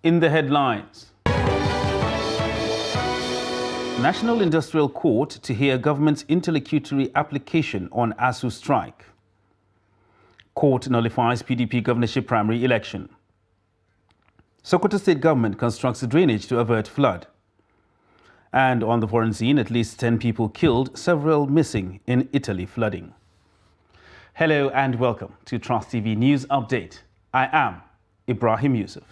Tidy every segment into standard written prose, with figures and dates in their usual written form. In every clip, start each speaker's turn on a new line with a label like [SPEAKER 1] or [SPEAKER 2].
[SPEAKER 1] In the headlines, National Industrial Court to hear government's interlocutory application on ASUU strike. Court nullifies PDP governorship primary election. Sokoto State government constructs drainage to avert flood. And on the foreign scene, at least 10 people killed, several missing in Italy flooding. Hello and welcome to Trust TV News Update. I am Ibrahim Yusuf.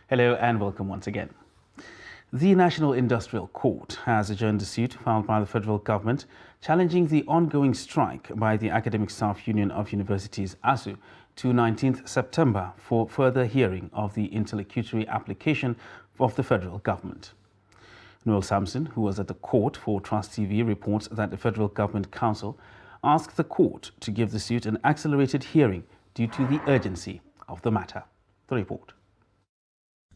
[SPEAKER 1] Hello and welcome once again. The National Industrial Court has adjourned a suit filed by the federal government challenging the ongoing strike by the Academic Staff Union of Universities, ASUU, to 19th September for further hearing of the interlocutory application of the federal government. Noel Samson, who was at the court for Trust TV, reports that the Federal Government Council asked the court to give the suit an accelerated hearing due to the urgency of the matter. The report.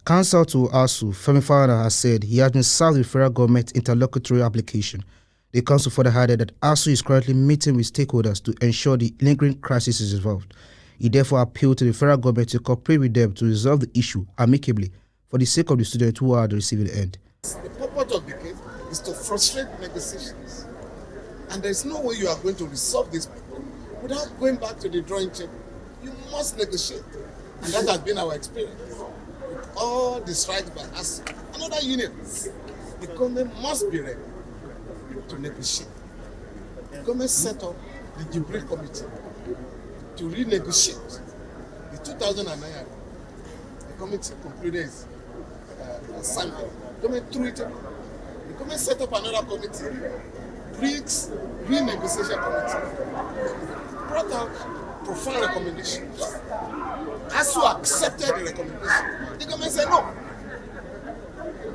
[SPEAKER 2] Counsel to ASUU, Femi Falana, has said he has been served with federal government interlocutory application. The council further added that ASUU is currently meeting with stakeholders to ensure the lingering crisis is resolved. He therefore appealed to the federal government to cooperate with them to resolve the issue amicably for the sake of the students who are at the receiving end.
[SPEAKER 3] The purpose of the case is to frustrate negotiations. And there is no way you are going to resolve this problem without going back to the drawing table. You must negotiate. And that has been our experience. All the strikes by us and other unions, the government must be ready to negotiate. The government set up the Jubilee Committee to renegotiate the 2009 agreement. The committee concluded its assignment. The government threw it away. The government set up another committee, BRICS Renegotiation Committee, brought out profound recommendations. ASUU accepted the recommendation. The government said no.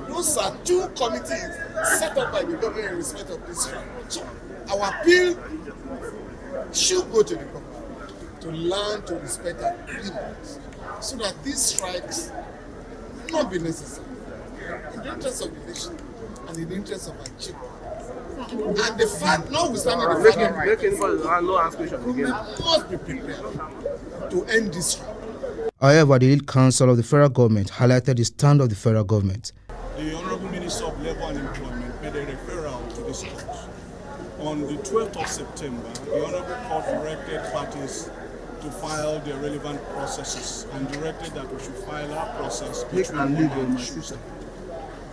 [SPEAKER 3] Those are two committees set up by the government in respect of this strike. So our appeal should go to the government to learn to respect our agreements so that these strikes will not be necessary in the interest of the nation and in the interest of our children. And the fact, notwithstanding the fact that government must be prepared to end this strike.
[SPEAKER 2] However, the lead counsel of the federal government highlighted the stand of the federal government.
[SPEAKER 4] The Honorable Minister of Labour and Employment made a referral to this court. On the 12th of September, the Honorable Court directed parties to file their relevant processes and directed that we should file our process between Monday and Tuesday.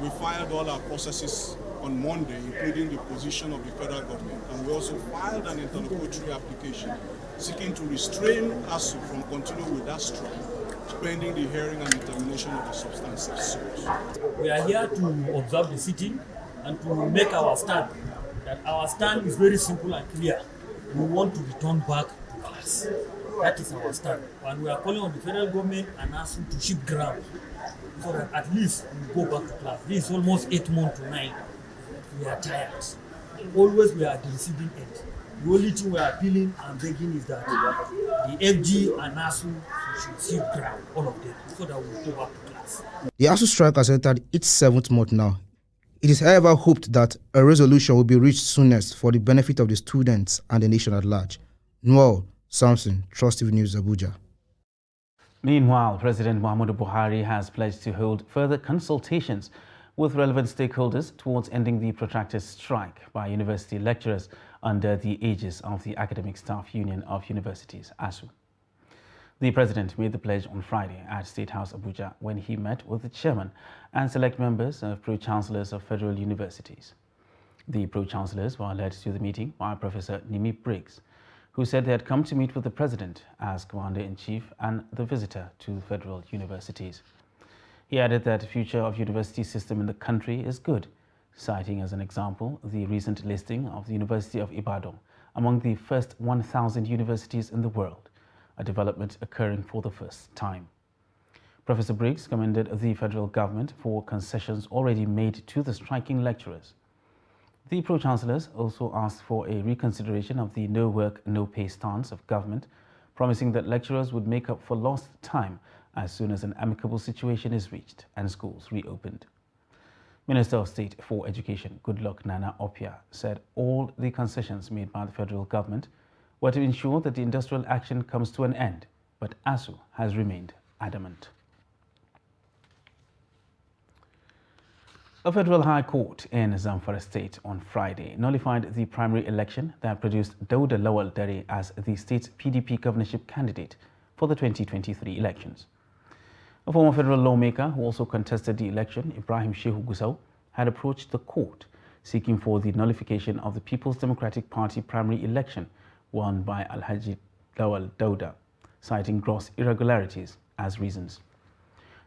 [SPEAKER 4] We filed all our processes on Monday, including the position of the federal government, and we also filed an interlocutory application seeking to restrain ASUU from continuing with that strike, pending the hearing and determination of the substantive source.
[SPEAKER 5] We are here to observe the sitting and to make our stand. That our stand is very simple and clear. We want to return back to class. That is our stand. And we are calling on the federal government and ASUU to shift ground so that at least we go back to class. This is almost 8 months to 9. We are tired. Always we are at the receiving end. The only thing we are appealing and begging is that the FG and ASUU should shift ground, all of them, so that we go back to class.
[SPEAKER 2] The ASUU strike has entered its 7th month now. It is however hoped that a resolution will be reached soonest for the benefit of the students and the nation at large. Noel Samson, Trust TV News, Abuja.
[SPEAKER 1] Meanwhile, President Muhammadu Buhari has pledged to hold further consultations with relevant stakeholders towards ending the protracted strike by university lecturers under the aegis of the Academic Staff Union of Universities, ASUU. The president made the pledge on Friday at State House, Abuja, when he met with the chairman and select members of pro-chancellors of federal universities. The pro-chancellors were led to the meeting by Professor Nimi Briggs, who said they had come to meet with the president as commander-in-chief and the visitor to the federal universities. He added that the future of university system in the country is good, citing as an example the recent listing of the University of Ibadan among the first 1,000 universities in the world, a development occurring for the first time. Professor Briggs commended the federal government for concessions already made to the striking lecturers. The pro-chancellors also asked for a reconsideration of the no work, no pay stance of government, promising that lecturers would make up for lost time as soon as an amicable situation is reached and schools reopened. Minister of State for Education, Goodluck Nana Opia, said all the concessions made by the federal government were to ensure that the industrial action comes to an end, but ASUU has remained adamant. A federal high court in Zamfara State on Friday nullified the primary election that produced Dauda Lawal Dare as the state's PDP governorship candidate for the 2023 elections. A former federal lawmaker who also contested the election, Ibrahim Shehu Gusau, had approached the court seeking for the nullification of the People's Democratic Party primary election won by Alhaji Lawal Dauda, citing gross irregularities as reasons.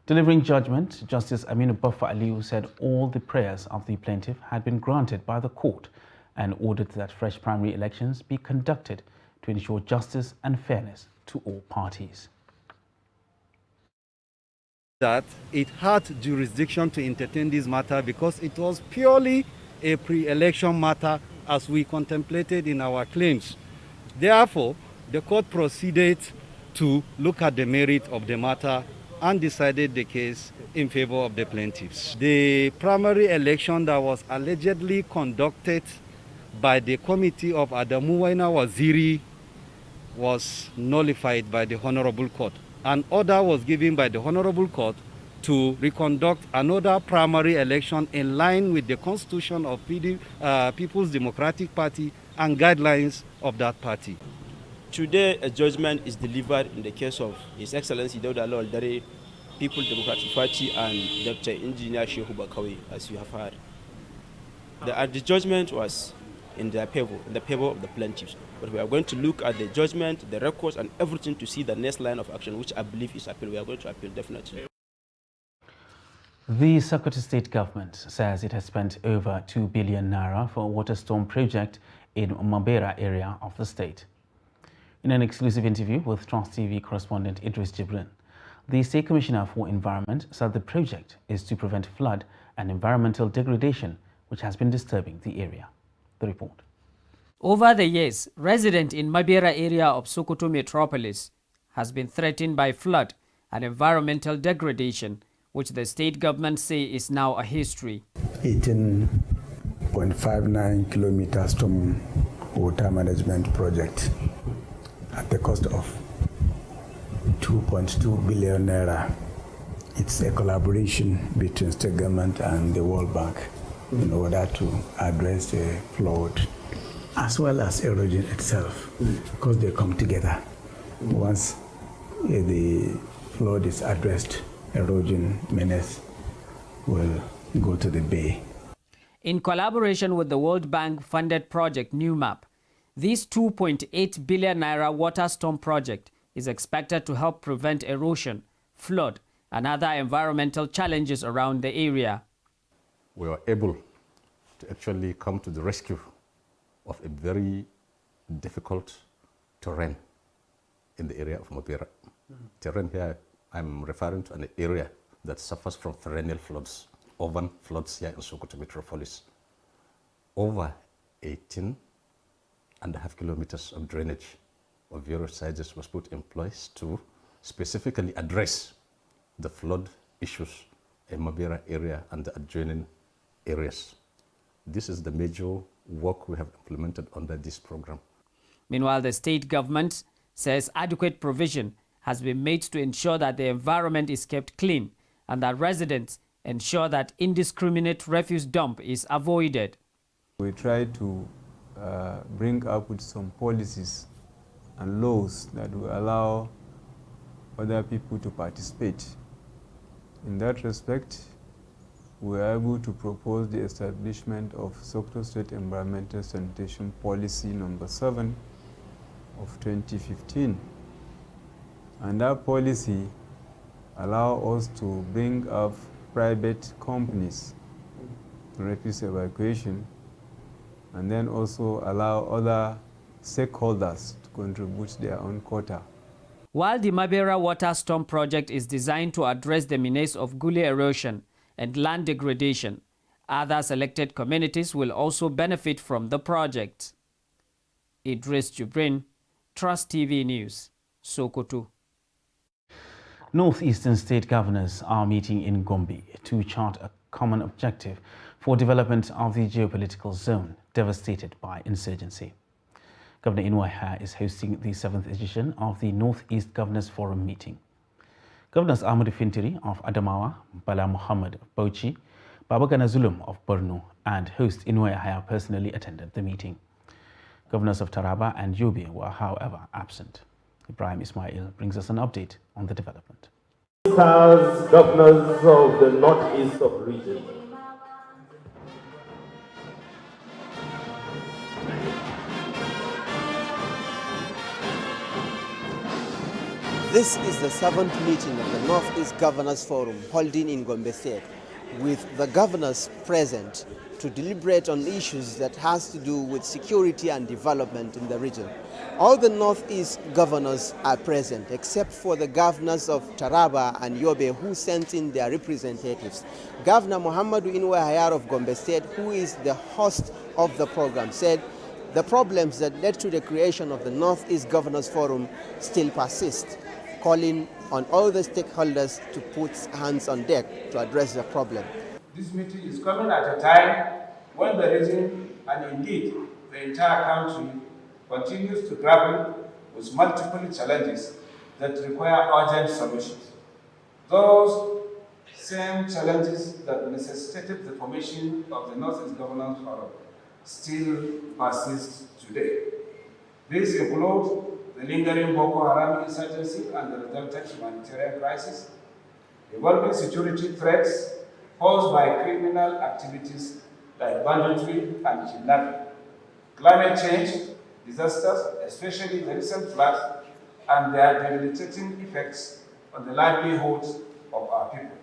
[SPEAKER 1] Delivering judgment, Justice Aminu Baffa Aliyu said all the prayers of the plaintiff had been granted by the court and ordered that fresh primary elections be conducted to ensure justice and fairness to all parties.
[SPEAKER 6] That it had jurisdiction to entertain this matter because it was purely a pre-election matter as we contemplated in our claims. Therefore, the court proceeded to look at the merit of the matter and decided the case in favor of the plaintiffs. The primary election that was allegedly conducted by the committee of Adamu Waina Waziri was nullified by the Honorable Court. An order was given by the Honorable Court to reconduct another primary election in line with the constitution of People's Democratic Party and guidelines of that party.
[SPEAKER 7] Today, a judgment is delivered in the case of His Excellency Dauda Lawal Dare, People's Democratic Party, and Dr. Engineer Shehu Bakawi, as you have heard. The judgment was in the favor of the plaintiffs. But we are going to look at the judgment, the records, and everything to see the next line of action, which I believe is appeal. We are going to appeal, definitely.
[SPEAKER 1] The Sokoto State government says it has spent over 2 billion naira for a water storm project in Mabera area of the state. In an exclusive interview with Trans TV correspondent Idris Jibrin, the State Commissioner for Environment said the project is to prevent flood and environmental degradation, which has been disturbing the area. The report.
[SPEAKER 8] Over the years, residents in Mabera area of Sokoto metropolis has been threatened by flood and environmental degradation, which the state government say is now a history.
[SPEAKER 9] 18.59 kilometer storm water management project at the cost of 2.2 billion naira. It's a collaboration between state government and the World Bank in order to address the flood as well as erosion itself, because they come together. Once the flood is addressed, erosion menace will go to the bay.
[SPEAKER 8] In collaboration with the World Bank funded project New Map, this 2.8 billion naira water storm project is expected to help prevent erosion, flood, and other environmental challenges around the area.
[SPEAKER 10] We were able to actually come to the rescue of a very difficult terrain in the area of Mabera. Terrain here, I'm referring to an area that suffers from perennial floods, urban floods here in Sokoto metropolis. Over 18.5 kilometers of drainage of various sizes was put in place to specifically address the flood issues in Mabera area and the adjoining areas. This is the major work we have implemented under this program.
[SPEAKER 8] Meanwhile, the state government says adequate provision has been made to ensure that the environment is kept clean and that residents ensure that indiscriminate refuse dump is avoided.
[SPEAKER 11] We try to bring up with some policies and laws that will allow other people to participate. In that respect, we are able to propose the establishment of Sokoto State Environmental Sanitation Policy number 7 of 2015. And that policy allows us to bring up private companies to refuse evacuation, and then also allow other stakeholders to contribute their own quota.
[SPEAKER 8] While the Mabera Water Storm Project is designed to address the menace of gully erosion and land degradation, other selected communities will also benefit from the project. Idris Jibrin, Trust TV News, Sokoto.
[SPEAKER 1] Northeastern state governors are meeting in Gombe to chart a common objective for development of the geopolitical zone devastated by insurgency. Governor Inuwa Yahaya is hosting the 7th edition of the Northeast Governors Forum meeting. Governors Ahmadu Fintiri of Adamawa, Bala Muhammad of Bauchi, Babagana Zulum of Borno, and host Inuwa Yahaya personally attended the meeting. Governors of Taraba and Yobe were, however, absent. Ibrahim Ismail brings us an update on the development.
[SPEAKER 12] As governors of the northeast of region.
[SPEAKER 13] This is the 7th meeting of the Northeast Governors Forum holding in Gombe State, with the governors present to deliberate on issues that has to do with security and development in the region. All the Northeast governors are present except for the governors of Taraba and Yobe, who sent in their representatives. Governor Muhammadu Inuwa Yahaya of Gombe State, who is the host of the program, said the problems that led to the creation of the Northeast Governors Forum still persist, calling on all the stakeholders to put hands on deck to address the problem.
[SPEAKER 14] This meeting is coming at a time when the region, and indeed the entire country, continues to grapple with multiple challenges that require urgent solutions. Those same challenges that necessitated the formation of the Northeast Governors Forum still persist today. These include the lingering Boko Haram insurgency and the resultant humanitarian crisis, evolving security threats posed by criminal activities like banditry and kidnapping, climate change, disasters, especially the recent floods, and their debilitating effects on the livelihoods of our people.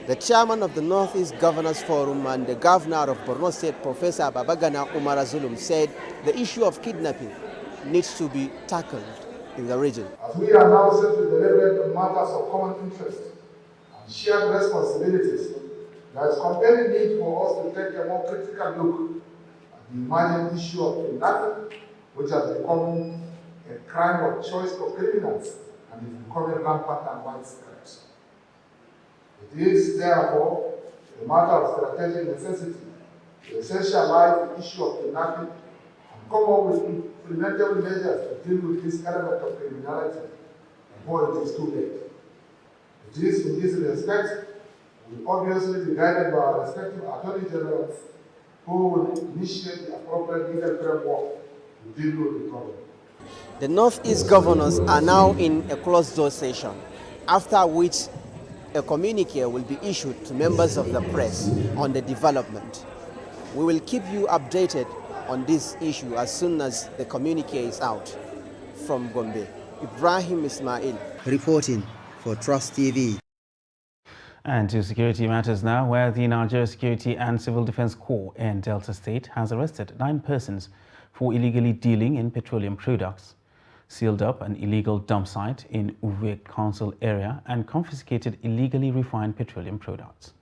[SPEAKER 13] The chairman of the Northeast Governors Forum and the governor of Borno State, Professor Babagana Umar Zulum, said the issue of kidnapping needs to be tackled in the region.
[SPEAKER 15] As we are now set to deliberate on matters of common interest and shared responsibilities, there is compelling need for us to take a more critical look at the emerging issue of kidnapping, which has become a crime of choice for criminals and is becoming rampant and widespread. It is, therefore, a matter of strategic necessity to essentialize the issue of kidnapping and come up with implementable measures to deal with this element of criminality before it is too late. It is in this respect, we will obviously be guided by our respective attorney generals who will initiate the appropriate legal framework to deal with the problem.
[SPEAKER 13] The Northeast governors are now in a closed-door session, after which a communique will be issued to members of the press on the development. We will keep you updated on this issue as soon as the communique is out. From Gombe, Ibrahim Ismail reporting for Trust TV.
[SPEAKER 1] And to security matters now, where the Nigeria Security and Civil Defense Corps in Delta State has arrested 9 persons for illegally dealing in petroleum products, sealed up an illegal dump site in Uwe Council area, and confiscated illegally refined petroleum products.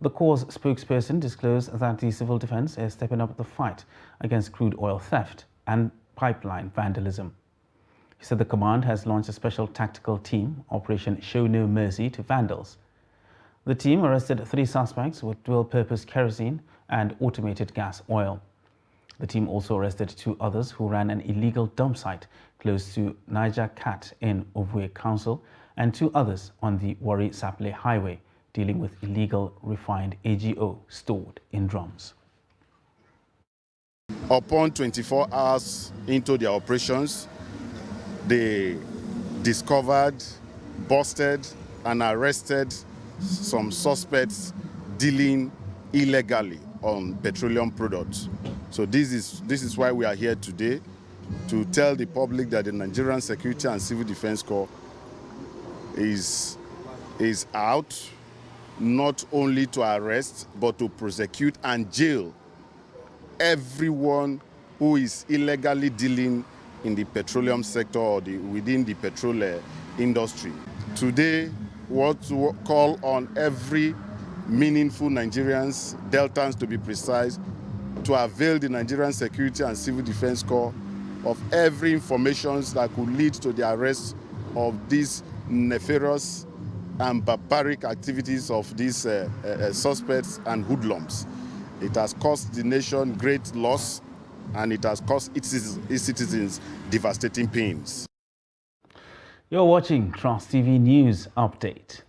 [SPEAKER 1] The Corps spokesperson disclosed that the civil defense is stepping up the fight against crude oil theft and pipeline vandalism. He said the command has launched a special tactical team, Operation Show No Mercy to Vandals. The team arrested 3 suspects with dual-purpose kerosene and automated gas oil. The team also arrested 2 others who ran an illegal dump site close to Niger Cat in Ovwe Council, and 2 others on the Warri-Saple Highway dealing with illegal refined AGO stored in drums.
[SPEAKER 16] Upon 24 hours into their operations, they discovered, busted, and arrested some suspects dealing illegally on petroleum products. So this is why we are here today, to tell the public that the Nigerian Security and Civil Defense Corps is out not only to arrest but to prosecute and jail everyone who is illegally dealing in the petroleum sector or within the petrol industry. Today, what to call on every meaningful Nigerians, Deltans to be precise, to avail the Nigerian Security and Civil Defense Corps of every information that could lead to the arrest of these nefarious and barbaric activities of these suspects and hoodlums. It has caused the nation great loss, and it has caused its citizens devastating pains.
[SPEAKER 1] You're watching Trust TV News Update.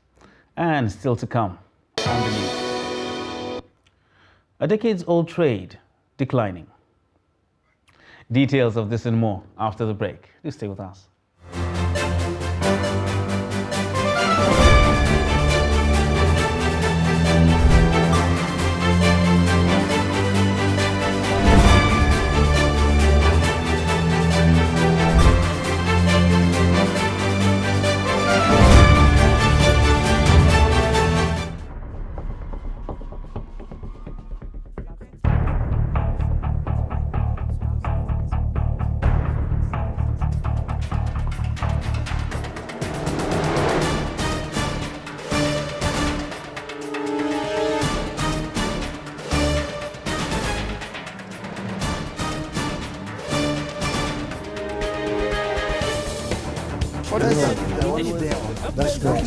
[SPEAKER 1] And still to come on the news. A decades-old trade declining. Details of this and more after the break. Please stay with us.
[SPEAKER 2] That's great.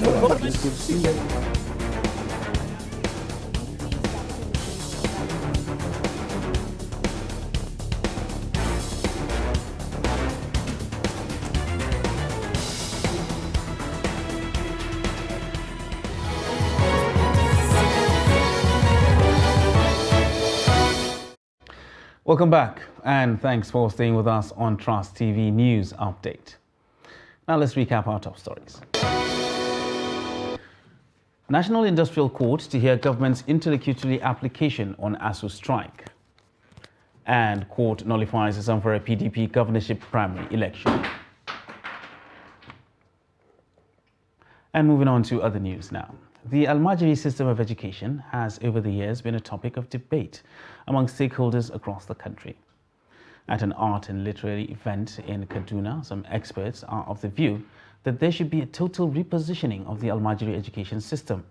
[SPEAKER 1] Welcome back, and thanks for staying with us on Trust TV News Update. Now let's recap our top stories. National Industrial Court to hear government's interlocutory application on ASUU strike. And court nullifies the Zamfara PDP governorship primary election. And moving on to other news now. The Almajiri system of education has over the years been a topic of debate among stakeholders across the country. At an art and literary event in Kaduna, some experts are of the view that there should be a total repositioning of the Almajiri education system,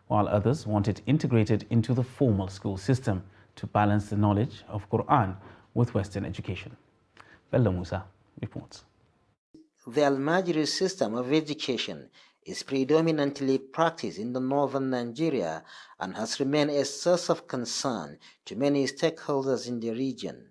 [SPEAKER 1] while others want it integrated into the formal school system to balance the knowledge of Quran with Western education. Bello Musa reports.
[SPEAKER 17] The Almajiri system of education is predominantly practiced in the northern Nigeria and has remained a source of concern to many stakeholders in the region.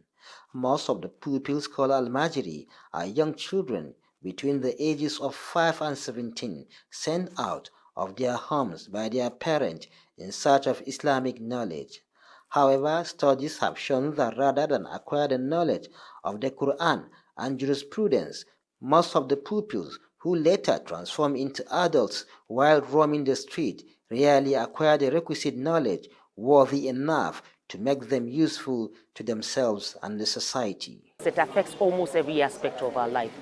[SPEAKER 17] Most of the pupils called Almajiri are young children between the ages of 5 and 17 sent out of their homes by their parents in search of Islamic knowledge. However, studies have shown that rather than acquire the knowledge of the Quran and jurisprudence, most of the pupils who later transform into adults while roaming the street rarely acquire the requisite knowledge worthy enough to make them useful to themselves and the society.
[SPEAKER 18] It affects almost every aspect of our life.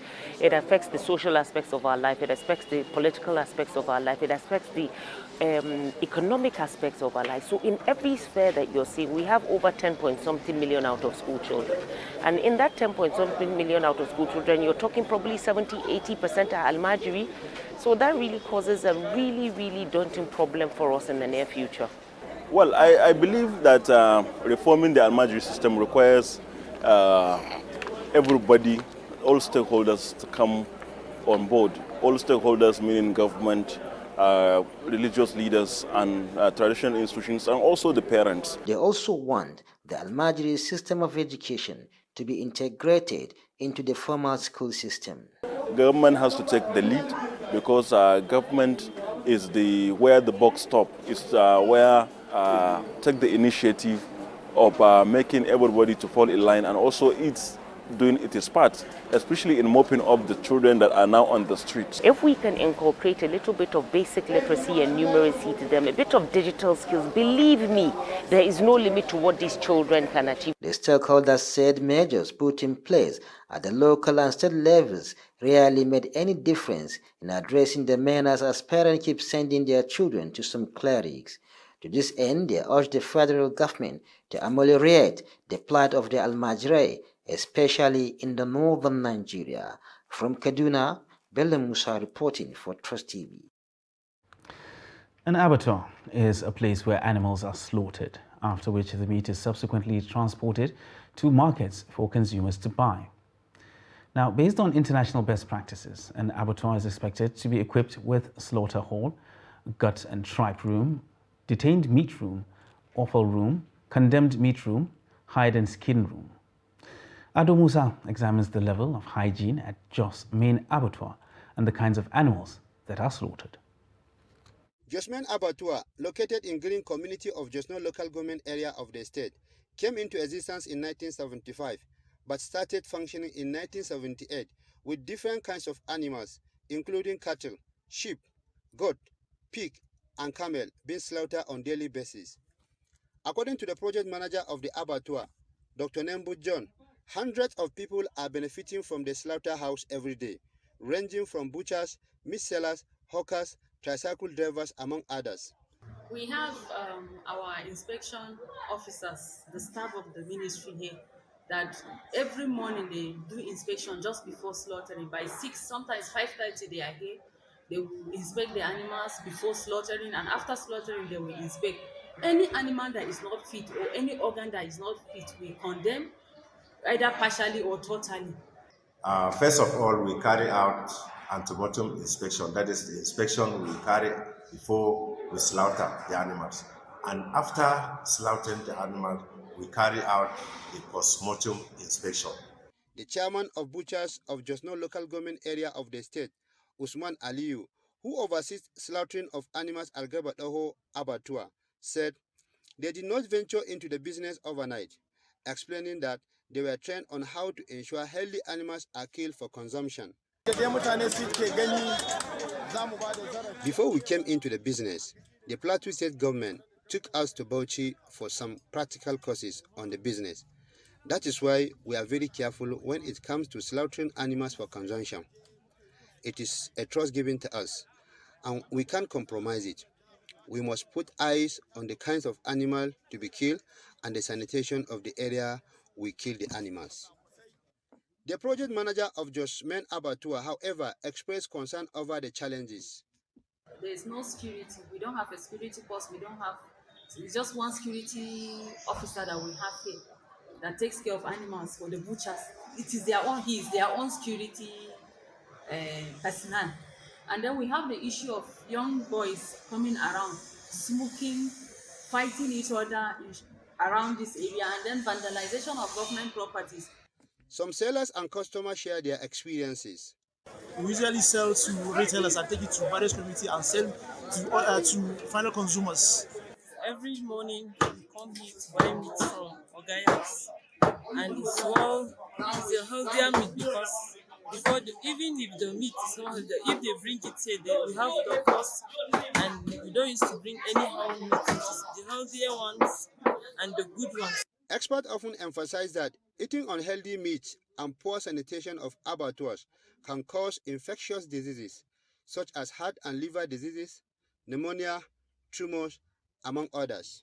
[SPEAKER 18] It affects the social aspects of our life, it affects the political aspects of our life, it affects the economic aspects of our life. So in every sphere that you're seeing, we have over 10-point-something million out of school children. And in that 10-point-something million out of school children, you're talking probably 70-80% are Almajiri. So that really causes a really daunting problem for us in the near future.
[SPEAKER 19] Well, I believe that reforming the Almajiri system requires everybody, all stakeholders to come on board. All stakeholders meaning government, religious leaders and traditional institutions and also the parents.
[SPEAKER 17] They also want the Almajiri system of education to be integrated into the formal school system.
[SPEAKER 19] Government has to take the lead because government is where the buck stops. It's where take the initiative of making everybody to fall in line, and also it's doing its part, especially in mopping up the children that are now on the streets.
[SPEAKER 18] If we can incorporate a little bit of basic literacy and numeracy to them, a bit of digital skills, believe me, there is no limit to what these children can achieve.
[SPEAKER 17] The stakeholders said measures put in place at the local and state levels rarely made any difference in addressing the menace as parents keep sending their children to some clerics. To this end, they urged the federal government to ameliorate the plight of the Almajiri, especially in the northern Nigeria. From Kaduna, Bello Musa reporting for Trust TV.
[SPEAKER 1] An abattoir is a place where animals are slaughtered, after which the meat is subsequently transported to markets for consumers to buy. Now, based on international best practices, an abattoir is expected to be equipped with slaughter hall, gut and tripe room, detained meat room, offal room, condemned meat room, hide and skin room. Ado Musa examines the level of hygiene at Jos main abattoir and the kinds of animals that are slaughtered.
[SPEAKER 20] Jos main abattoir, located in Green community of Josno local government area of the state, came into existence in 1975, but started functioning in 1978 with different kinds of animals, including cattle, sheep, goat, pig, and camel being slaughtered on daily basis. According to the project manager of the abattoir, Dr. Nembu John, hundreds of people are benefiting from the slaughterhouse every day, ranging from butchers, meat sellers, hawkers, tricycle drivers, among others.
[SPEAKER 21] We have our inspection officers, the staff of the ministry here, that every morning they do inspection just before slaughtering. By 6, sometimes 5:30 they are here. They will inspect the animals before slaughtering, and after slaughtering they will inspect. Any animal that is not fit or any organ that is not fit, we condemn either partially or totally.
[SPEAKER 22] First of all, we carry out antemortem inspection. That is the inspection we carry before we slaughter the animals. And after slaughtering the animal, we carry out the postmortem inspection.
[SPEAKER 20] The chairman of butchers of Josno local government area of the state, Usman Aliyu, who oversees slaughtering of animals at Gabadoho Abattoir, said they did not venture into the business overnight, explaining that they were trained on how to ensure healthy animals are killed for consumption. Before we came into the business, the Plateau State government took us to Bauchi for some practical courses on the business. That is why we are very careful when it comes to slaughtering animals for consumption. It is a trust given to us, and we can't compromise it. We must put eyes on the kinds of animal to be killed and the sanitation of the area we kill the animals. The project manager of Jos main abattoir, however, expressed concern over the challenges.
[SPEAKER 21] There is no security. We don't have a security post. It's just one security officer that we have here that takes care of animals for the butchers. He is their own security personnel. And then we have the issue of young boys coming around, smoking, fighting each other around this area, and then vandalization of government properties.
[SPEAKER 20] Some sellers and customers share their experiences.
[SPEAKER 23] We usually sell to retailers and take it to various communities and sell to final consumers.
[SPEAKER 24] Every morning we come here to buy meat from Ogayas, and it's a healthier meat because even if the meat is not healthy, if they bring it here, we have the cost, and we don't used to bring anyhow meat, which is the healthier ones and the good ones.
[SPEAKER 20] Experts often emphasize that eating unhealthy meat and poor sanitation of abattoirs can cause infectious diseases such as heart and liver diseases, pneumonia, tumors, among others.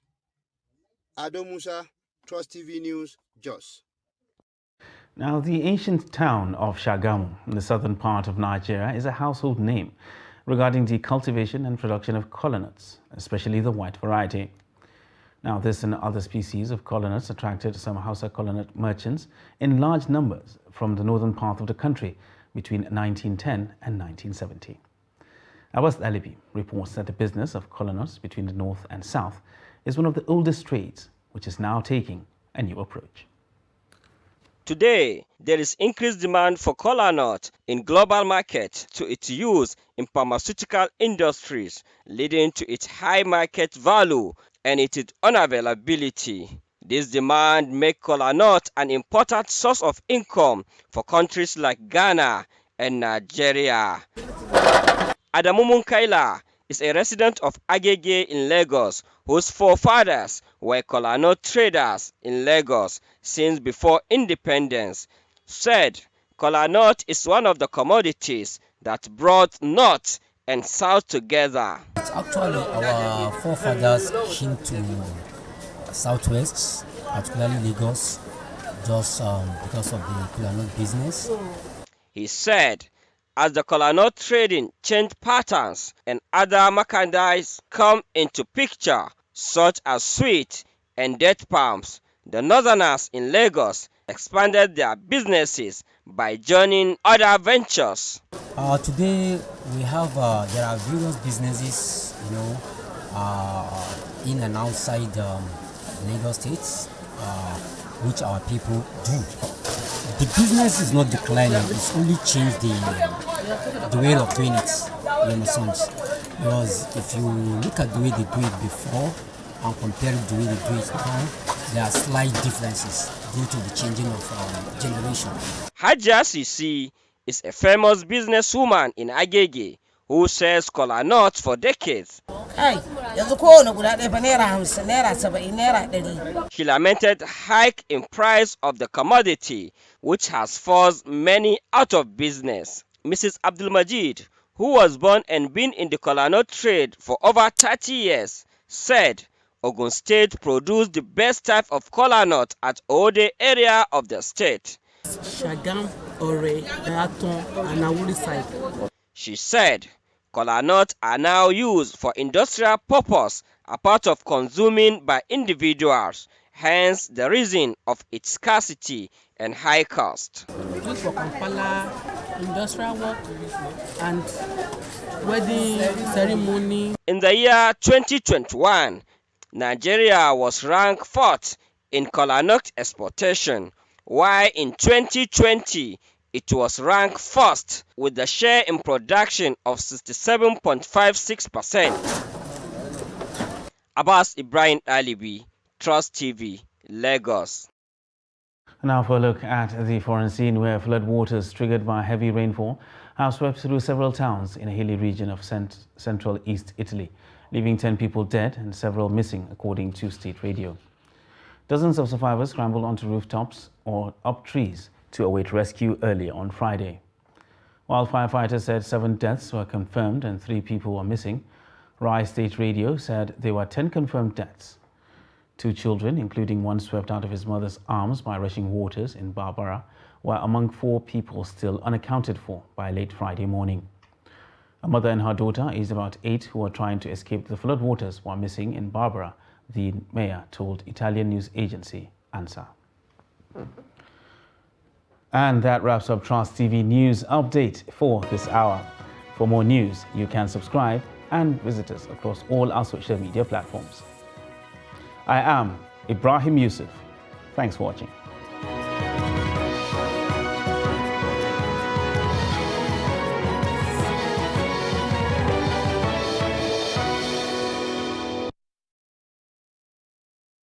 [SPEAKER 20] Ado Musa, Trust TV News, Jos.
[SPEAKER 1] Now, the ancient town of Shagamu in the southern part of Nigeria is a household name regarding the cultivation and production of kola nuts, especially the white variety. Now, this and other species of kola nuts attracted some Hausa kola nut merchants in large numbers from the northern part of the country between 1910 and 1970. Abbas Alibi reports that the business of kola nuts between the north and south is one of the oldest trades, which is now taking a new approach.
[SPEAKER 25] Today, there is increased demand for kola nut in global market to its use in pharmaceutical industries, leading to its high market value and its unavailability. This demand makes kola nut an important source of income for countries like Ghana and Nigeria. Adamu Munkaila is a resident of Agege in Lagos, whose forefathers were kola nut traders in Lagos since before independence. Said kola nut is one of the commodities that brought north and south together.
[SPEAKER 26] Actually, our forefathers came to southwest, particularly Lagos, just because of the kola nut business.
[SPEAKER 25] He said, as the kola nut trading changed patterns and other merchandise come into picture, such as sweet and date palms, the northerners in Lagos expanded their businesses by joining other ventures.
[SPEAKER 26] Today we have there are various businesses, in and outside Lagos State, which our people do. The business is not declining; it's only changed the way of doing it. You understand? Because if you look at the way they do it before and compare it to the way they do it now, there are slight differences due to the changing of generation.
[SPEAKER 25] Hajia Sisi is a famous businesswoman in Agege who sells kola nuts for decades. She lamented hike in price of the commodity, which has forced many out of business. Mrs. Abdulmajid, who was born and been in the kola nut trade for over 30 years, said Ogun State produced the best type of kola nut at Ode area of the state.
[SPEAKER 24] Shagam, Ore, Dayaton, and Awuri side.
[SPEAKER 25] She said kola nuts are now used for industrial purpose, a part of consuming by individuals, hence the reason of its scarcity and high cost.
[SPEAKER 24] Used for Kampala, industrial work, and wedding ceremony.
[SPEAKER 25] In the year 2021, Nigeria was ranked 4th in kola nut exportation, while in 2020 it was ranked 1st with the share in production of 67.56%. Abbas Ibrahim Alibi, Trust TV, Lagos.
[SPEAKER 1] Now for a look at the foreign scene, where flood waters triggered by heavy rainfall have swept through several towns in a hilly region of central East Italy, leaving 10 people dead and several missing, according to state radio. Dozens of survivors scrambled onto rooftops or up trees to await rescue earlier on Friday. While firefighters said 7 deaths were confirmed and 3 people were missing, Rai State Radio said there were 10 confirmed deaths. 2 children, including one swept out of his mother's arms by rushing waters in Barbara, were among 4 people still unaccounted for by late Friday morning. A mother and her daughter, aged about 8, who were trying to escape the flood waters, were missing in Barbara, the mayor told Italian news agency ANSA. And that wraps up Trust TV News Update for this hour. For more news, you can subscribe and visit us across all our social media platforms. I am Ibrahim Yusuf. Thanks for watching.